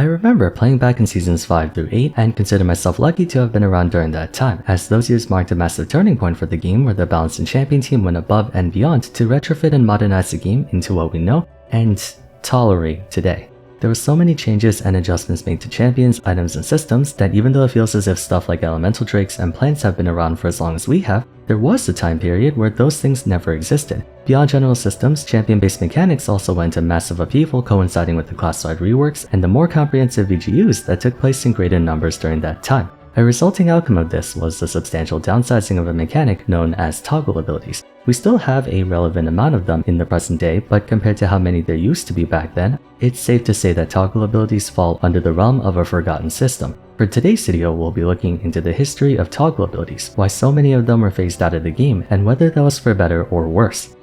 I remember playing back in seasons 5 through 8 and consider myself lucky to have been around during that time, as those years marked a massive turning point for the game where the balanced and champion team went above and beyond to retrofit and modernize the game into what we know and tolerate today. There were so many changes and adjustments made to champions, items, and systems that even though it feels as if stuff like elemental drakes and plants have been around for as long as we have, there was a time period where those things never existed. Beyond general systems, champion-based mechanics also went into massive upheaval coinciding with the class-wide reworks and the more comprehensive VGUs that took place in greater numbers during that time. A resulting outcome of this was the substantial downsizing of a mechanic known as toggle abilities. We still have a relevant amount of them in the present day, but compared to how many there used to be back then, it's safe to say that toggle abilities fall under the realm of a forgotten system. For today's video, we'll be looking into the history of toggle abilities, why so many of them were phased out of the game, and whether that was for better or worse.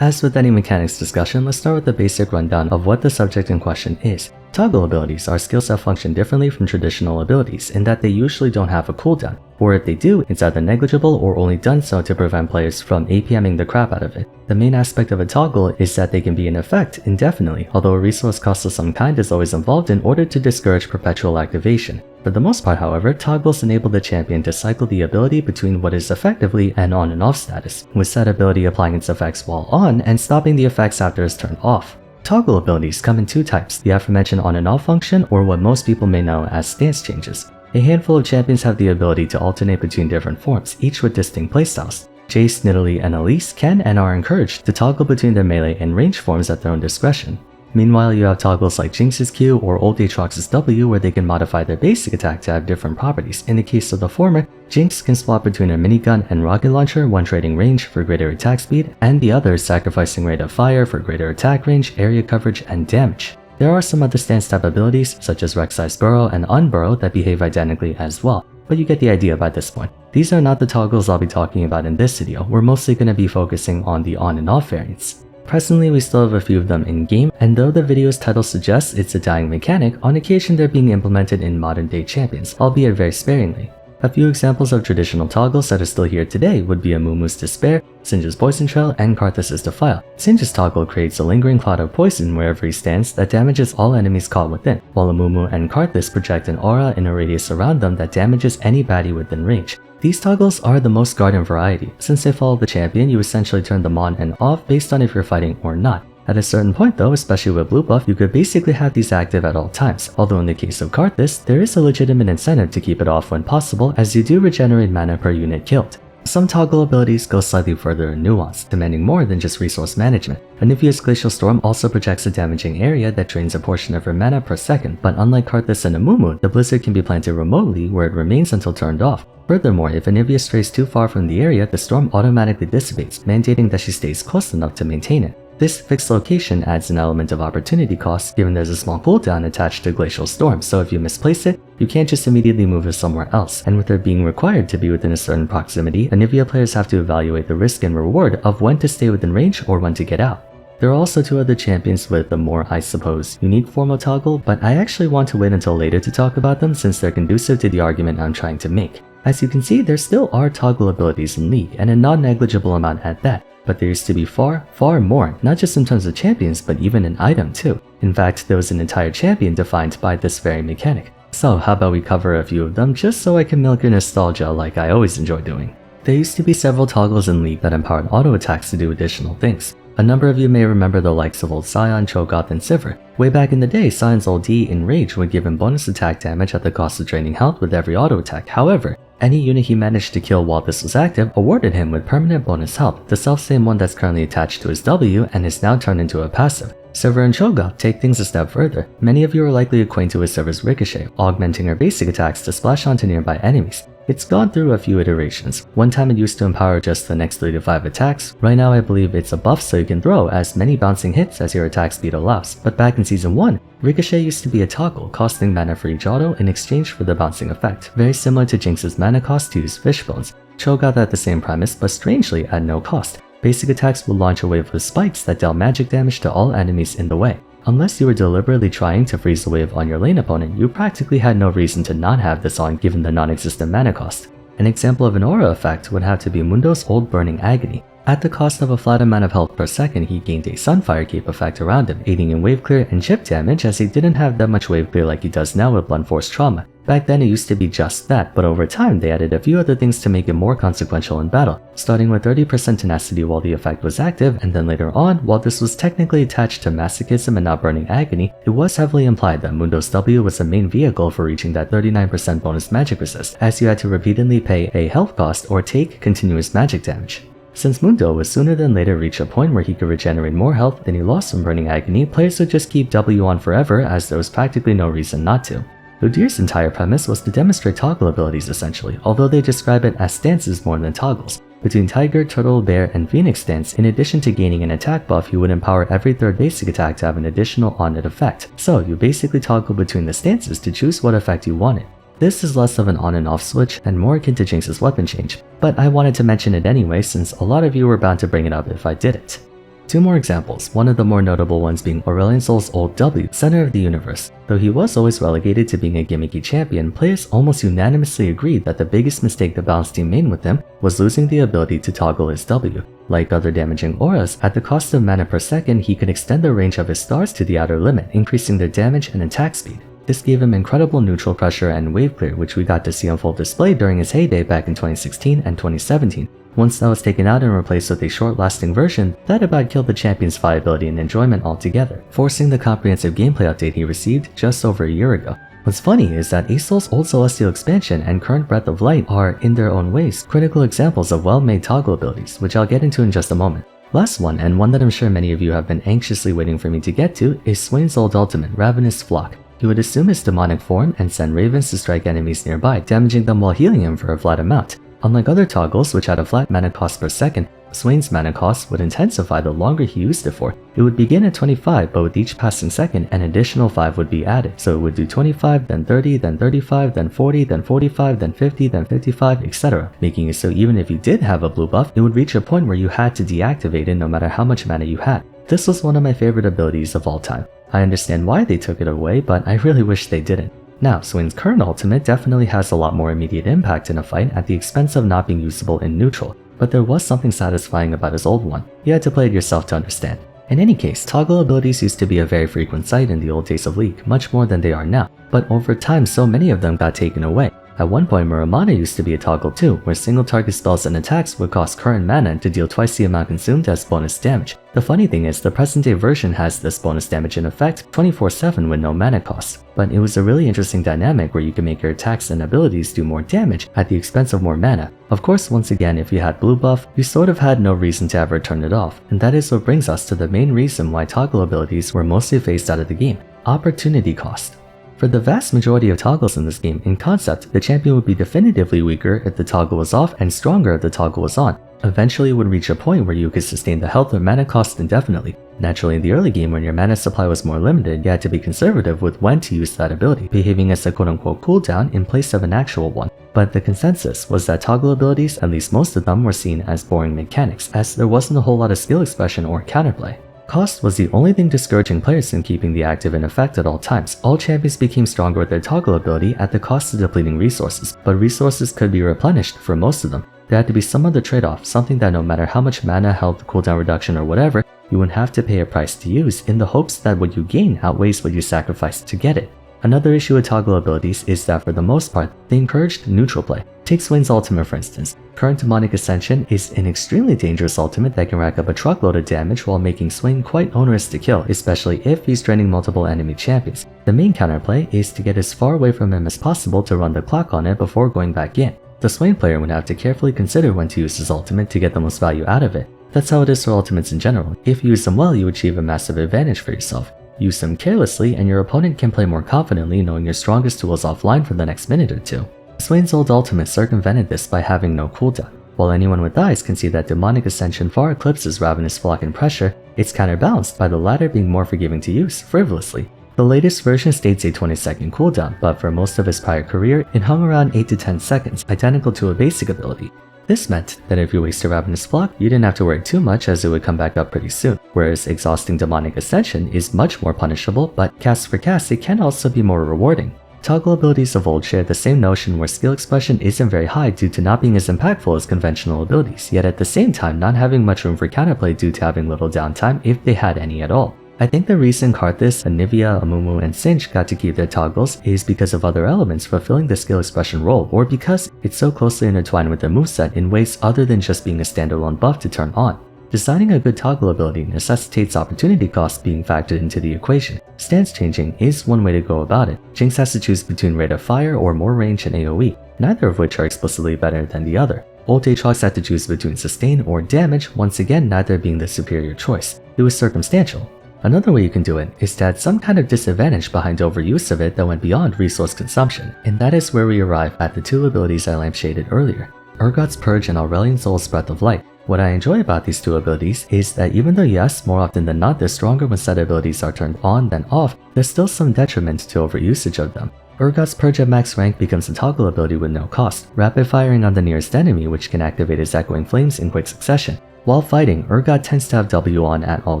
As with any mechanics discussion, let's start with a basic rundown of what the subject in question is. Toggle abilities are skills that function differently from traditional abilities in that they usually don't have a cooldown, or if they do, it's either negligible or only done so to prevent players from APMing the crap out of it. The main aspect of a toggle is that they can be in effect indefinitely, although a resource cost of some kind is always involved in order to discourage perpetual activation. For the most part, however, toggles enable the champion to cycle the ability between what is effectively an on and off status, with said ability applying its effects while on and stopping the effects after it's turned off. Toggle abilities come in two types, the aforementioned on and off function, or what most people may know as stance changes. A handful of champions have the ability to alternate between different forms, each with distinct playstyles. Jace, Nidalee, and Elise can and are encouraged to toggle between their melee and range forms at their own discretion. Meanwhile, you have toggles like Jinx's Q or old Aatrox's W where they can modify their basic attack to have different properties. In the case of the former, Jinx can swap between her minigun and rocket launcher, one trading range for greater attack speed, and the other sacrificing rate of fire for greater attack range, area coverage, and damage. There are some other stance type abilities, such as Rek'Sai's Burrow and Unburrow, that behave identically as well, but you get the idea by this point. These are not the toggles I'll be talking about in this video. We're mostly going to be focusing on the on and off variants. Presently, we still have a few of them in game, and though the video's title suggests it's a dying mechanic, on occasion they're being implemented in modern day champions, albeit very sparingly. A few examples of traditional toggles that are still here today would be Amumu's Despair, Singe's Poison Trail, and Karthus' Defile. Singe's toggle creates a lingering cloud of poison wherever he stands that damages all enemies caught within, while Amumu and Karthus project an aura in a radius around them that damages any baddie within range. These toggles are the most guarded variety. Since they follow the champion, you essentially turn them on and off based on if you're fighting or not. At a certain point though, especially with blue buff, you could basically have these active at all times, although in the case of Karthus, there is a legitimate incentive to keep it off when possible as you do regenerate mana per unit killed. Some toggle abilities go slightly further in nuance, demanding more than just resource management. Anivia's Glacial Storm also projects a damaging area that drains a portion of her mana per second, but unlike Karthus and Amumu, the blizzard can be planted remotely where it remains until turned off. Furthermore, if Anivia strays too far from the area, the storm automatically dissipates, mandating that she stays close enough to maintain it. This fixed location adds an element of opportunity cost given there's a small cooldown attached to Glacial Storm, so if you misplace it, you can't just immediately move her somewhere else, and with her being required to be within a certain proximity, Anivia players have to evaluate the risk and reward of when to stay within range or when to get out. There are also two other champions with a more, I suppose, unique form of toggle, but I actually want to wait until later to talk about them since they're conducive to the argument I'm trying to make. As you can see, there still are toggle abilities in League, and a non-negligible amount at that. But there used to be far more, not just in terms of champions, but even an item too. In fact, there was an entire champion defined by this very mechanic. So how about we cover a few of them just so I can milk your nostalgia like I always enjoy doing. There used to be several toggles in League that empowered auto attacks to do additional things. A number of you may remember the likes of old Sion, Cho'Gath, and Sivir. Way back in the day, Sion's old D in Rage would give him bonus attack damage at the cost of draining health with every auto attack. However, any unit he managed to kill while this was active awarded him with permanent bonus health, the self-same one that's currently attached to his W and is now turned into a passive. Sivir and Cho'Gath take things a step further. Many of you are likely acquainted with Sivir's Ricochet, augmenting her basic attacks to splash onto nearby enemies. It's gone through a few iterations. One time it used to empower just the next 3 to 5 attacks. Right now I believe it's a buff so you can throw as many bouncing hits as your attack speed allows. But back in Season 1, Ricochet used to be a toggle, costing mana for each auto in exchange for the bouncing effect, very similar to Jinx's mana cost to use Fishbones. Cho'Gath had the same premise, but strangely at no cost. Basic attacks would launch a wave of spikes that dealt magic damage to all enemies in the way. Unless you were deliberately trying to freeze the wave on your lane opponent, you practically had no reason to not have this on given the non-existent mana cost. An example of an aura effect would have to be Mundo's old Burning Agony. At the cost of a flat amount of health per second, he gained a Sunfire Cape effect around him, aiding in wave clear and chip damage as he didn't have that much wave clear like he does now with Blunt Force Trauma. Back then it used to be just that, but over time they added a few other things to make it more consequential in battle, starting with 30% tenacity while the effect was active, and then later on, while this was technically attached to masochism and not burning agony, it was heavily implied that Mundo's W was the main vehicle for reaching that 39% bonus magic resist, as you had to repeatedly pay a health cost or take continuous magic damage. Since Mundo would sooner than later reach a point where he could regenerate more health than he lost from burning agony, players would just keep W on forever as there was practically no reason not to. Udyr's entire premise was to demonstrate toggle abilities essentially, although they describe it as stances more than toggles. Between Tiger, Turtle, Bear, and Phoenix stance, in addition to gaining an attack buff, you would empower every third basic attack to have an additional on-it effect. So you basically toggle between the stances to choose what effect you wanted. This is less of an on and off switch and more akin to Jinx's weapon change, but I wanted to mention it anyway since a lot of you were bound to bring it up if I didn't. Two more examples, one of the more notable ones being Aurelion Sol's old W, Center of the Universe. Though he was always relegated to being a gimmicky champion, players almost unanimously agreed that the biggest mistake the balance team made with him was losing the ability to toggle his W. Like other damaging auras, at the cost of mana per second, he could extend the range of his stars to the outer limit, increasing their damage and attack speed. This gave him incredible neutral pressure and wave clear, which we got to see on full display during his heyday back in 2016 and 2017. Once that was taken out and replaced with a short-lasting version, that about killed the champion's viability and enjoyment altogether, forcing the comprehensive gameplay update he received just over a year ago. What's funny is that Asol's old Celestial expansion and current Breath of Light are, in their own ways, critical examples of well-made toggle abilities, which I'll get into in just a moment. Last one, and one that I'm sure many of you have been anxiously waiting for me to get to, is Swain's old ultimate, Ravenous Flock. He would assume his demonic form and send ravens to strike enemies nearby, damaging them while healing him for a flat amount. Unlike other toggles which had a flat mana cost per second, Swain's mana cost would intensify the longer he used it for. It would begin at 25, but with each passing second, an additional 5 would be added. So it would do 25, then 30, then 35, then 40, then 45, then 50, then 55, etc. Making it so even if you did have a blue buff, it would reach a point where you had to deactivate it no matter how much mana you had. This was one of my favorite abilities of all time. I understand why they took it away, but I really wish they didn't. Now, Swain's current ultimate definitely has a lot more immediate impact in a fight at the expense of not being usable in neutral, but there was something satisfying about his old one. You had to play it yourself to understand. In any case, toggle abilities used to be a very frequent sight in the old days of League, much more than they are now, but over time so many of them got taken away. At one point, Muramana used to be a toggle too, where single target spells and attacks would cost current mana to deal twice the amount consumed as bonus damage. The funny thing is, the present day version has this bonus damage in effect 24/7 with no mana cost. But it was a really interesting dynamic where you can make your attacks and abilities do more damage at the expense of more mana. Of course, once again, if you had blue buff, you sort of had no reason to ever turn it off, and that is what brings us to the main reason why toggle abilities were mostly phased out of the game: opportunity cost. For the vast majority of toggles in this game, in concept, the champion would be definitively weaker if the toggle was off and stronger if the toggle was on. Eventually it would reach a point where you could sustain the health or mana cost indefinitely. Naturally, in the early game when your mana supply was more limited, you had to be conservative with when to use that ability, behaving as a quote-unquote cooldown in place of an actual one. But the consensus was that toggle abilities, at least most of them, were seen as boring mechanics, as there wasn't a whole lot of skill expression or counterplay. Cost was the only thing discouraging players in keeping the active in effect at all times. All champions became stronger with their toggle ability at the cost of depleting resources, but resources could be replenished for most of them. There had to be some other trade-off, something that no matter how much mana, health, cooldown reduction, or whatever, you would have to pay a price to use in the hopes that what you gain outweighs what you sacrifice to get it. Another issue with toggle abilities is that for the most part, they encouraged neutral play. Take Swain's ultimate for instance. Current Demonic Ascension is an extremely dangerous ultimate that can rack up a truckload of damage while making Swain quite onerous to kill, especially if he's draining multiple enemy champions. The main counterplay is to get as far away from him as possible to run the clock on it before going back in. The Swain player would have to carefully consider when to use his ultimate to get the most value out of it. That's how it is for ultimates in general. If you use them well, you achieve a massive advantage for yourself. Use them carelessly and your opponent can play more confidently knowing your strongest tool is offline for the next minute or two. Swain's old ultimate circumvented this by having no cooldown. While anyone with eyes can see that Demonic Ascension far eclipses Ravenous Flock in pressure, it's counterbalanced by the latter being more forgiving to use, frivolously. The latest version states a 20-second cooldown, but for most of his prior career, it hung around 8 to 10 seconds, identical to a basic ability. This meant that if you wasted Ravenous Flock, you didn't have to worry too much as it would come back up pretty soon, whereas exhausting Demonic Ascension is much more punishable, but cast for cast it can also be more rewarding. Toggle abilities of old shared the same notion where skill expression isn't very high due to not being as impactful as conventional abilities, yet at the same time not having much room for counterplay due to having little downtime if they had any at all. I think the reason Karthus, Anivia, Amumu, and Sinch got to keep their toggles is because of other elements fulfilling the skill expression role, or because it's so closely intertwined with the moveset in ways other than just being a standalone buff to turn on. Designing a good toggle ability necessitates opportunity cost being factored into the equation. Stance changing is one way to go about it. Jinx has to choose between rate of fire or more range and AoE, neither of which are explicitly better than the other. Old Aatrox had to choose between sustain or damage, once again neither being the superior choice. It was circumstantial. Another way you can do it is to add some kind of disadvantage behind overuse of it that went beyond resource consumption, and that is where we arrive at the two abilities I lampshaded earlier, Urgot's Purge and Aurelion Sol's Breath of Light. What I enjoy about these two abilities is that even though yes, more often than not they're stronger when said abilities are turned on than off, there's still some detriment to overusage of them. Urgot's Purge at max rank becomes a toggle ability with no cost, rapid firing on the nearest enemy which can activate its echoing flames in quick succession. While fighting, Urgot tends to have W on at all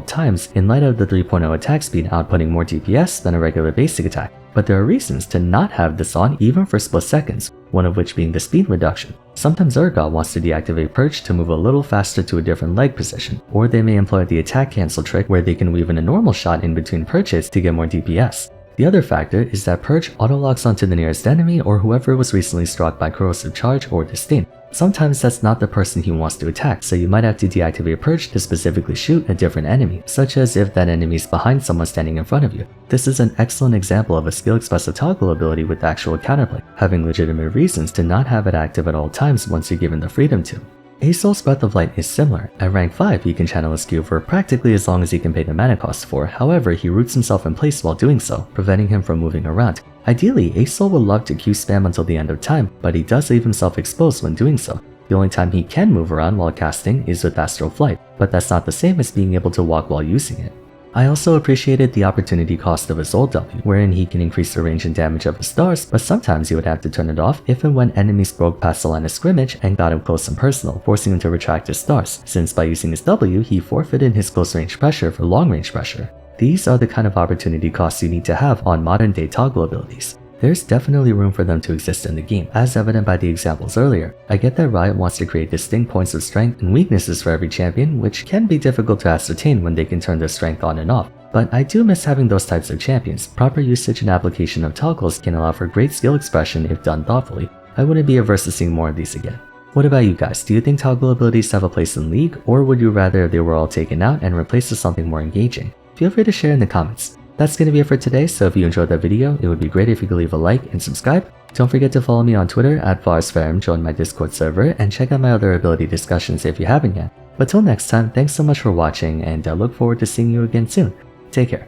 times in light of the 3.0 attack speed outputting more DPS than a regular basic attack, but there are reasons to not have this on even for split seconds, one of which being the speed reduction. Sometimes Urgot wants to deactivate Purge to move a little faster to a different leg position, or they may employ the attack cancel trick where they can weave in a normal shot in between Purge hits to get more DPS. The other factor is that Purge auto-locks onto the nearest enemy or whoever was recently struck by Corrosive Charge or Disdain. Sometimes that's not the person he wants to attack, so you might have to deactivate Purge to specifically shoot a different enemy, such as if that enemy is behind someone standing in front of you. This is an excellent example of a skill expressive toggle ability with actual counterplay, having legitimate reasons to not have it active at all times once you're given the freedom to. Asol's Breath of Light is similar. At rank 5, he can channel his Q for practically as long as he can pay the mana cost for, however, he roots himself in place while doing so, preventing him from moving around. Ideally, Asol would love to Q spam until the end of time, but he does leave himself exposed when doing so. The only time he can move around while casting is with Astral Flight, but that's not the same as being able to walk while using it. I also appreciated the opportunity cost of his old W, wherein he can increase the range and damage of his stars, but sometimes he would have to turn it off if and when enemies broke past the line of scrimmage and got him close and personal, forcing him to retract his stars, since by using his W, he forfeited his close range pressure for long range pressure. These are the kind of opportunity costs you need to have on modern day toggle abilities. There's definitely room for them to exist in the game, as evident by the examples earlier. I get that Riot wants to create distinct points of strength and weaknesses for every champion, which can be difficult to ascertain when they can turn their strength on and off, but I do miss having those types of champions. Proper usage and application of toggles can allow for great skill expression if done thoughtfully. I wouldn't be averse to seeing more of these again. What about you guys? Do you think toggle abilities have a place in League, or would you rather they were all taken out and replaced with something more engaging? Feel free to share in the comments. That's gonna be it for today, so if you enjoyed that video, it would be great if you could leave a like and subscribe. Don't forget to follow me on Twitter at Vars, join my Discord server, and check out my other ability discussions if you haven't yet. But till next time, thanks so much for watching, and I look forward to seeing you again soon. Take care.